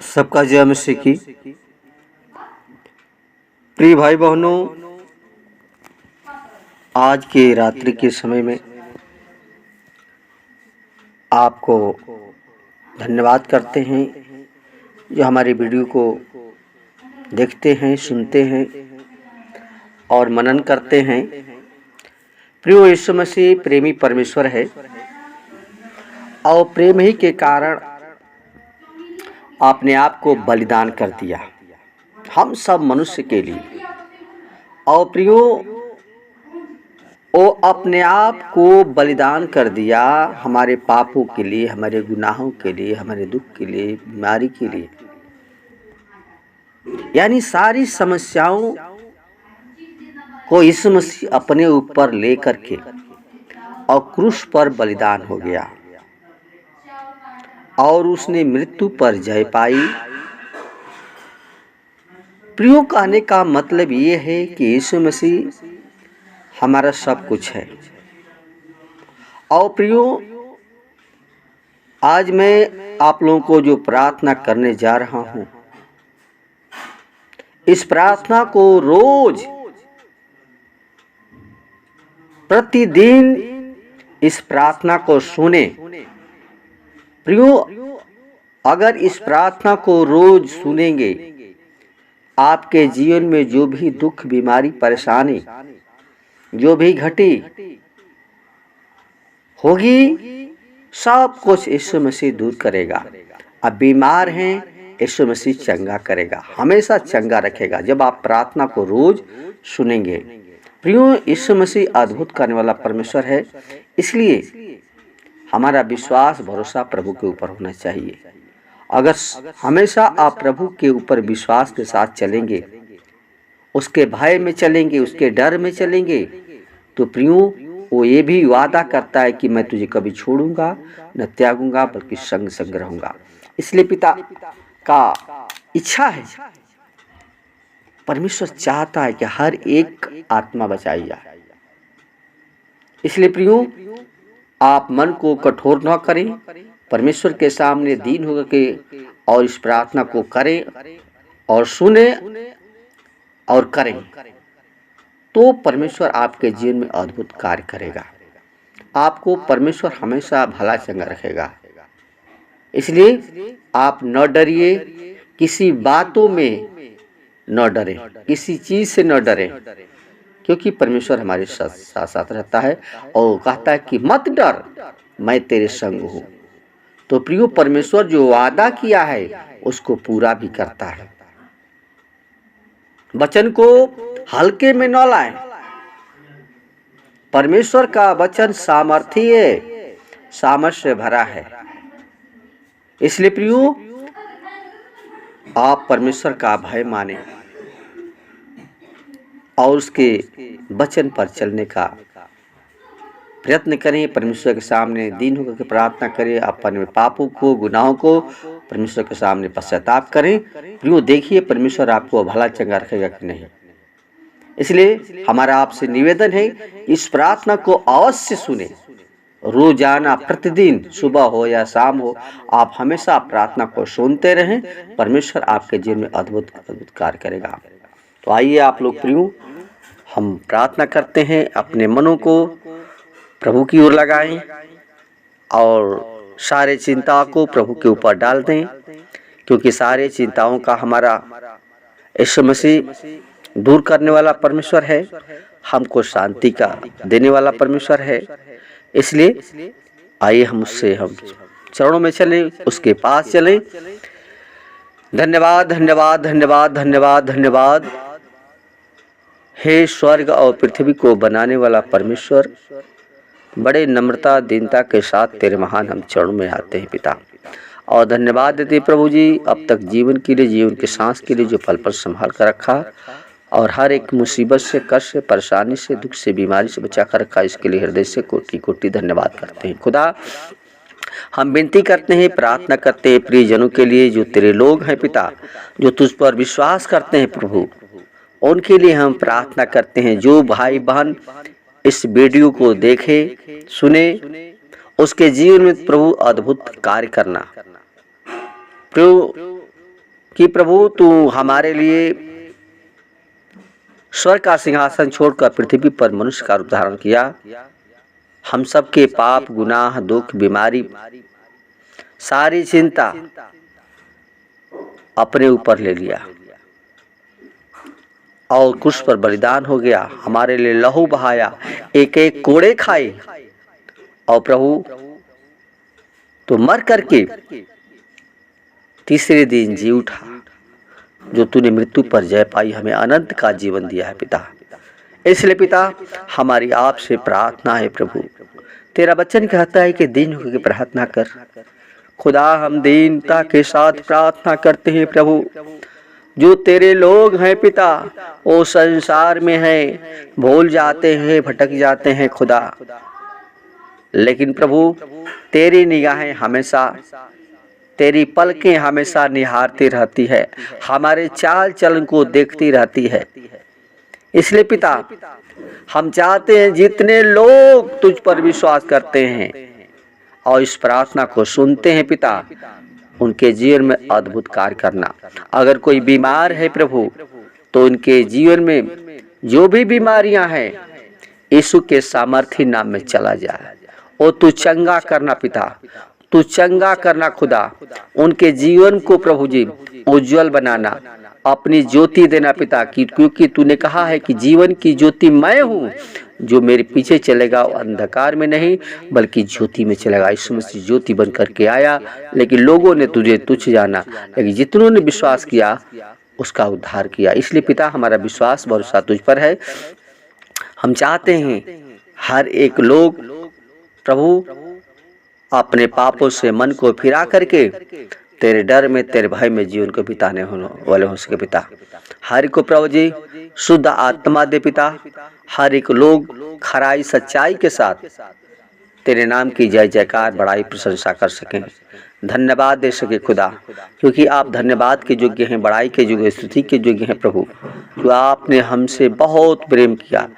सबका जय मसीह की। प्रिय भाई बहनों, आज के रात्रि के समय में आपको धन्यवाद करते हैं जो हमारे वीडियो को देखते हैं, सुनते हैं और मनन करते हैं। प्रिय यीशु मसीह प्रेमी परमेश्वर है और प्रेम ही के कारण आपने आप को बलिदान कर दिया हम सब मनुष्य के लिए। और प्रियो, वो अपने आप को बलिदान कर दिया हमारे पापों के लिए, हमारे गुनाहों के लिए, हमारे दुख के लिए, बीमारी के लिए, यानी सारी समस्याओं को यीशु मसीह अपने ऊपर लेकर के और क्रूस पर बलिदान हो गया और उसने मृत्यु पर जय पाई। प्रियो, कहने का मतलब ये है कि यीशु मसीह हमारा सब कुछ है। और प्रियो, आज मैं आप लोगों को जो प्रार्थना करने जा रहा हूँ, इस प्रार्थना को रोज प्रतिदिन इस प्रार्थना को सुने। प्रियो, अगर इस प्रार्थना को रोज सुनेंगे, आपके जीवन में जो भी दुख, बीमारी, परेशानी जो भी घटी होगी, सब कुछ यीशु मसीह दूर करेगा। अब बीमार हैं, यीशु मसीह चंगा करेगा, हमेशा चंगा रखेगा जब आप प्रार्थना को रोज सुनेंगे। प्रियो, यीशु मसीह अद्भुत करने वाला परमेश्वर है, इसलिए हमारा विश्वास, भरोसा प्रभु के ऊपर होना चाहिए। अगर हमेशा आप प्रभु के ऊपर विश्वास के साथ चलेंगे, उसके भय में चलेंगे, उसके डर में चलेंगे, तो प्रियो, वो ये भी वादा करता है कि मैं तुझे कभी छोड़ूंगा न त्यागूंगा, बल्कि संग संग रहूंगा। इसलिए पिता का इच्छा है, परमेश्वर चाहता है कि हर एक आत्मा बचाई जाए। इसलिए प्रियो, आप मन को कठोर न करें, परमेश्वर के सामने दीन होकर के और इस प्रार्थना को करें और सुने और करें, तो परमेश्वर आपके जीवन में अद्भुत कार्य करेगा। आपको परमेश्वर हमेशा भला चंगा रखेगा। इसलिए आप न डरिए, किसी बातों में न डरें, किसी चीज से न डरें, क्योंकि परमेश्वर हमारे साथ साथ रहता है और कहता है कि मत डर, मैं तेरे संग हूँ। तो प्रियो, परमेश्वर जो वादा किया है उसको पूरा भी करता है। वचन को हल्के में न लाएं, परमेश्वर का वचन सामर्थी है, सामर्थ से भरा है। इसलिए प्रियो, आप परमेश्वर का भय माने और उसके वचन पर चलने का प्रयत्न करें। परमेश्वर के सामने दीन होकर के प्रार्थना करें, अपने पापों को, गुनाहों को परमेश्वर के सामने पश्चाताप करें। प्रियो, देखिए परमेश्वर आपको भला चंगा रखेगा कि नहीं। इसलिए हमारा आपसे निवेदन है, इस प्रार्थना को अवश्य सुने, रोजाना, प्रतिदिन, सुबह हो या शाम हो, आप हमेशा प्रार्थना को सुनते रहें। परमेश्वर आपके जीवन में अद्भुत अद्भुत कार्य करेगा। तो आइए आप लोग प्रियो, हम प्रार्थना करते हैं, अपने मनों को प्रभु की ओर लगाएं और सारे चिंताओं को प्रभु के ऊपर डाल दें, क्योंकि सारे चिंताओं का हमारा यीशु मसीह दूर करने वाला परमेश्वर है, हमको शांति का देने वाला परमेश्वर है। इसलिए आइए हम चरणों में चलें, उसके पास चलें। धन्यवाद, धन्यवाद, धन्यवाद, धन्यवाद, धन्यवाद। हे स्वर्ग और पृथ्वी को बनाने वाला परमेश्वर, बड़े नम्रता, दीनता के साथ तेरे महान हम चरणों में आते हैं पिता, और धन्यवाद देते प्रभु जी, अब तक जीवन के लिए, जीवन के सांस के लिए जो पल पल संभाल कर रखा और हर एक मुसीबत से, कष्ट से, परेशानी से, दुख से, बीमारी से बचा कर रखा, इसके लिए हृदय से कोटि कोटि धन्यवाद करते हैं। खुदा, हम विनती करते हैं, प्रार्थना करते हैं प्रियजनों के लिए जो तेरे लोग हैं पिता, जो तुझ पर विश्वास करते हैं प्रभु, उनके लिए हम प्रार्थना करते हैं। जो भाई बहन इस वीडियो को देखे, सुने, उसके जीवन में प्रभु अद्भुत कार्य करना। प्रभु कि प्रभु तू हमारे लिए स्वर्ग का सिंहासन छोड़कर पृथ्वी पर मनुष्य का रूप धारण किया। हम सबके पाप, गुनाह, दुख, बीमारी, सारी चिंता अपने ऊपर ले लिया और क्रूस पर बलिदान हो गया, हमारे लिए लहू बहाया, एक एक कोड़े खाए और प्रभु तो मर करके तीसरे दिन जी उठा। जो तूने मृत्यु पर जय पाई, हमें अनंत का जीवन दिया है पिता। इसलिए पिता हमारी आपसे प्रार्थना है प्रभु, तेरा वचन कहता है कि दीन होकर प्रार्थना कर। खुदा हम दीनता के साथ प्रार्थना करते हैं प्रभु। जो तेरे लोग हैं पिता, वो संसार में हैं, भूल जाते हैं, भटक जाते हैं खुदा, लेकिन प्रभु तेरी निगाहें हमेशा, तेरी पलकें हमेशा निहारती रहती है, हमारे चाल चलन को देखती रहती है। इसलिए पिता हम चाहते हैं जितने लोग तुझ पर विश्वास करते हैं और इस प्रार्थना को सुनते हैं पिता, उनके जीवन में अद्भुत कार्य करना। अगर कोई बीमार है प्रभु, तो उनके जीवन में जो भी बीमारियां हैं, यीशु के सामर्थी नाम में चला जाए। और तू चंगा करना पिता, तू चंगा करना खुदा। उनके जीवन को प्रभु जी उज्जवल बनाना, अपनी ज्योति देना पिता, क्योंकि तूने कहा है कि जीवन की ज्योति मैं हूँ, जो मेरे पीछे चलेगा वो अंधकार में नहीं बल्कि ज्योति में चलेगा। यीशु मसीह ज्योति बन करके आया, लेकिन लोगों ने तुझे तुच्छ जाना, लेकिन जितनों ने विश्वास किया उसका उद्धार किया। इसलिए पिता हमारा विश्वास भरोसा तुझ पर है। हम चाहते हैं हर एक लोग प्रभु अपने पापों से मन को फिरा करके तेरे डर में, तेरे भय में जीवन को बिताने वाले हो सके पिता। हर को प्रभु जी शुद्ध आत्मा दे पिता। हर एक लोग खराई सच्चाई के साथ तेरे नाम की जय जयकार बड़ाई प्रशंसा कर सकें, धन्यवाद दे सके खुदा, क्योंकि आप धन्यवाद के योग्य हैं, बड़ाई के योग्य, स्तुति के योग्य हैं प्रभु। जो आपने हमसे बहुत प्रेम किया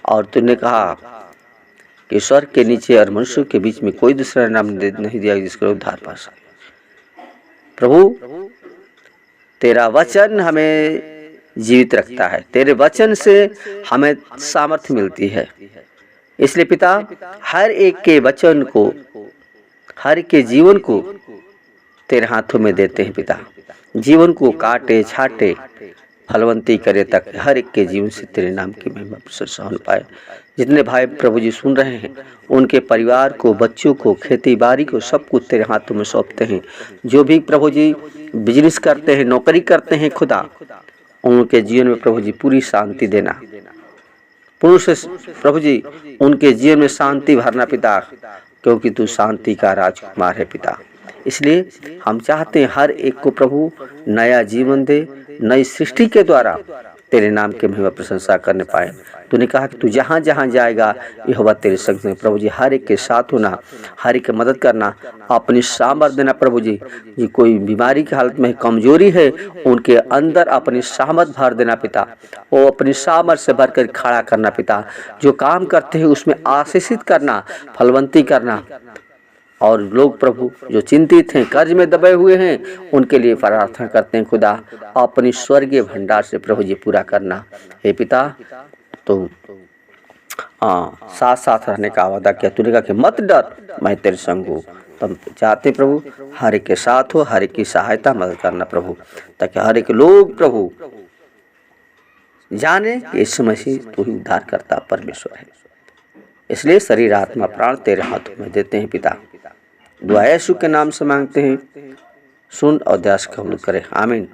और तूने कहा कि स्वर्ग के नीचे और मनुष्य के बीच में कोई दूसरा नाम नहीं दिया जिसका उद्धार पा सके। प्रभु तेरा वचन हमें जीवित रखता है, तेरे वचन से हमें सामर्थ्य मिलती है। इसलिए पिता हर एक के वचन को, हर एक के जीवन को तेरे हाथों में देते हैं पिता। जीवन को काटे छाटे फलवंती करे तक हर एक के जीवन से तेरे नाम की महिमा प्रशंसा हो पाए। जितने भाई प्रभु जी सुन रहे हैं, उनके परिवार को, बच्चों को, खेती बाड़ी को, सब कुछ तेरे हाथों में सौंपते हैं। जो भी प्रभु जी बिजनेस करते हैं, नौकरी करते हैं खुदा, उनके जीवन में प्रभु जी पूरी शांति देना। पुरुष प्रभु जी उनके जीवन में शांति भरना पिता, क्योंकि तू शांति का राजकुमार है पिता। इसलिए हम चाहते हैं हर एक को प्रभु नया जीवन दे, नई सृष्टि के द्वारा तेरे नाम के महिमा प्रशंसा करने पाए। तूने कहा कि तू जहाँ जहाँ जाएगा यहोवा तेरे संग में। प्रभु जी हर एक के साथ होना, हर एक की मदद करना, अपनी सामर्थ देना प्रभु जी। जी कोई बीमारी की हालत में कमजोरी है, उनके अंदर अपनी सामर्थ भर देना पिता, वो अपनी सामर्थ से भरकर खड़ा करना पिता। जो काम करते हैं उसमें आशीषित करना, फलवंती करना। और लोग प्रभु जो चिंतित हैं, कर्ज में दबे हुए हैं, उनके लिए प्रार्थना करते हैं खुदा, अपनी स्वर्गीय भंडार से प्रभु जी पूरा करना। हे पिता तो साथ साथ रहने का वादा किया, तूने कहा कि मत डर, मैं तेरे संग हूँ। तुम चाहते प्रभु हर एक के साथ हो, हर एक की सहायता मदद करना प्रभु, ताकि हर एक लोग प्रभु जाने कि यीशु मसीह तू ही उद्धार करता परमेश्वर है। इसलिए शरीर आत्मा प्राण तेरे हाथों में देते हैं पिता। दुआ यीशु के नाम से मांगते हैं, सुन और दया से कबूल करें, आमीन।